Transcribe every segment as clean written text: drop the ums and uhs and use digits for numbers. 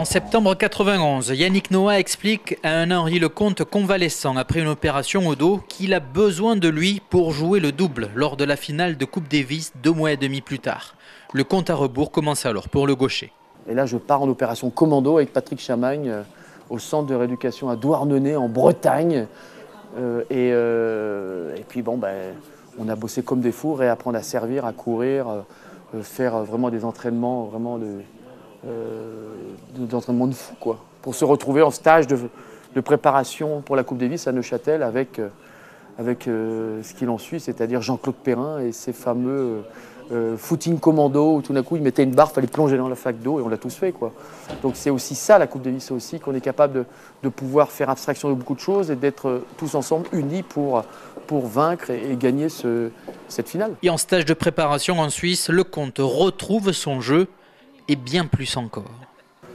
septembre 91, Yannick Noah explique à un Henri Lecomte convalescent après une opération au dos qu'il a besoin de lui pour jouer le double lors de la finale de Coupe Davis 2 mois et demi plus tard. Le compte à rebours commence alors pour le gaucher. Et là, je pars en opération commando avec Patrick Chamagne au centre de rééducation à Douarnenez en Bretagne. Et puis bon, on a bossé comme des fous, réapprendre à servir, à courir, faire vraiment des entraînements d'entraînement de fou, quoi, pour se retrouver en stage de préparation pour la Coupe Davis à Neuchâtel avec ce qu'il en suit, c'est-à-dire Jean-Claude Perrin et ses fameux footing commando où tout d'un coup il mettait une barre, il fallait plonger dans la flaque d'eau et on l'a tous fait, quoi. Donc c'est aussi ça la Coupe Davis, c'est aussi qu'on est capable de pouvoir faire abstraction de beaucoup de choses et d'être tous ensemble unis pour vaincre et gagner cette finale. Et en stage de préparation en Suisse, Lecomte retrouve son jeu et bien plus encore.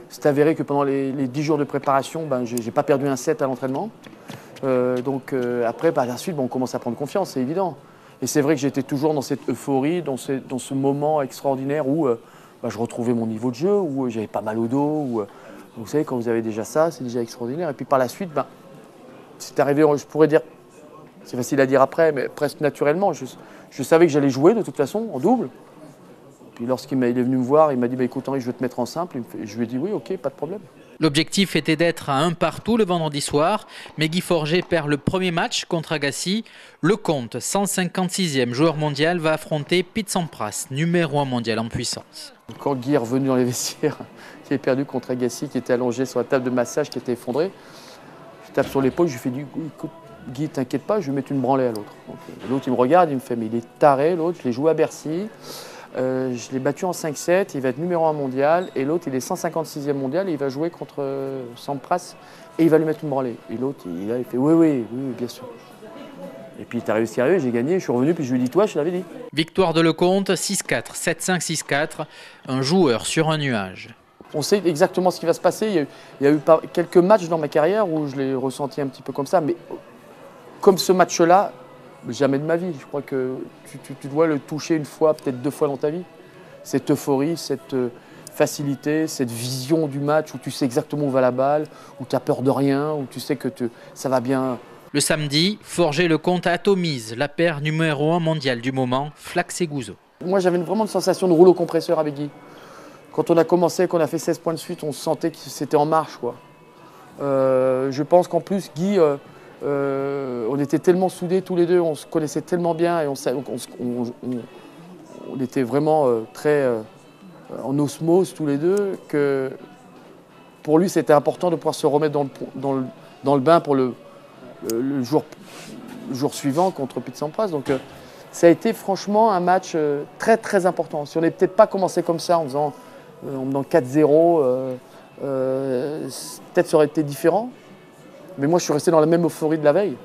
C'est avéré que pendant les 10 jours de préparation, je n'ai pas perdu un set à l'entraînement. Après, par la suite, on commence à prendre confiance, c'est évident. Et c'est vrai que j'étais toujours dans cette euphorie, dans ce moment extraordinaire où je retrouvais mon niveau de jeu, où j'avais pas mal au dos. Vous savez, quand vous avez déjà ça, c'est déjà extraordinaire. Et puis par la suite, c'est arrivé, je pourrais dire, c'est facile à dire après, mais presque naturellement. Je savais que j'allais jouer de toute façon, en double. Puis lorsqu'il est venu me voir, il m'a dit écoute Henri, je veux te mettre en simple. Je lui ai dit oui, ok, pas de problème. L'objectif était d'être à 1 partout le vendredi soir, mais Guy Forget perd le premier match contre Agassi. Lecomte, 156e joueur mondial, va affronter Pete Sampras, numéro 1 mondial en puissance. Quand Guy est revenu dans les vestiaires, qui est perdu contre Agassi, qui était allongé sur la table de massage, qui était effondrée, je tape sur l'épaule, je lui fais écoute Guy, t'inquiète pas, je vais mettre une branlée à l'autre. L'autre il me regarde, il me fait mais il est taré, l'autre, je l'ai joué à Bercy. Je l'ai battu en 5-7, il va être numéro 1 mondial, et l'autre il est 156e mondial, et il va jouer contre Sampras, et il va lui mettre une branlée. Et l'autre il fait oui, bien sûr. Et puis il est arrivé ce qui est arrivé, j'ai gagné, je suis revenu, puis je lui ai dit toi, je te l'avais dit. Victoire de Lecomte, 6-4, 7-5, 6-4, un joueur sur un nuage. On sait exactement ce qui va se passer, il y a eu quelques matchs dans ma carrière où je l'ai ressenti un petit peu comme ça, mais comme ce match-là, jamais de ma vie. Je crois que tu dois le toucher une fois, peut-être 2 fois dans ta vie. Cette euphorie, cette facilité, cette vision du match où tu sais exactement où va la balle, où tu n'as peur de rien, où tu sais que ça va bien. Le samedi, Forget-Lecomte atomise la paire numéro 1 mondiale du moment, Flax et Gouzeau. Moi, j'avais vraiment une sensation de rouleau compresseur avec Guy. Quand on a commencé, qu'on a fait 16 points de suite, on sentait que c'était en marche, quoi. Je pense qu'en plus, Guy... on était tellement soudés tous les deux, on se connaissait tellement bien et on était vraiment très en osmose tous les deux que pour lui c'était important de pouvoir se remettre dans le bain pour le jour suivant contre Pete Sampras. Donc ça a été franchement un match très très important. Si on n'avait peut-être pas commencé comme ça en menant 4-0, peut-être ça aurait été différent. Mais moi, je suis resté dans la même euphorie de la veille.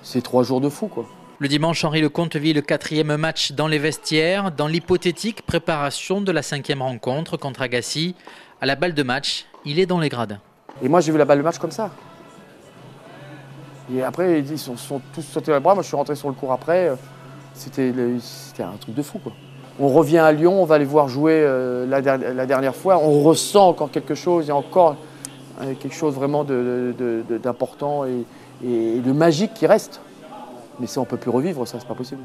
C'est 3 jours de fou, quoi. Le dimanche, Henri Lecomte vit le 4e match dans les vestiaires, dans l'hypothétique préparation de la 5e rencontre contre Agassi. À la balle de match, il est dans les gradins. Et moi, j'ai vu la balle de match comme ça. Et après, ils sont tous sautés dans les bras. Moi, je suis rentré sur le court après. C'était un truc de fou, quoi. On revient à Lyon, on va les voir jouer la dernière fois. On ressent encore quelque chose. Il y a encore... quelque chose vraiment d'important et de magique qui reste. Mais ça, on ne peut plus revivre, ça, c'est pas possible.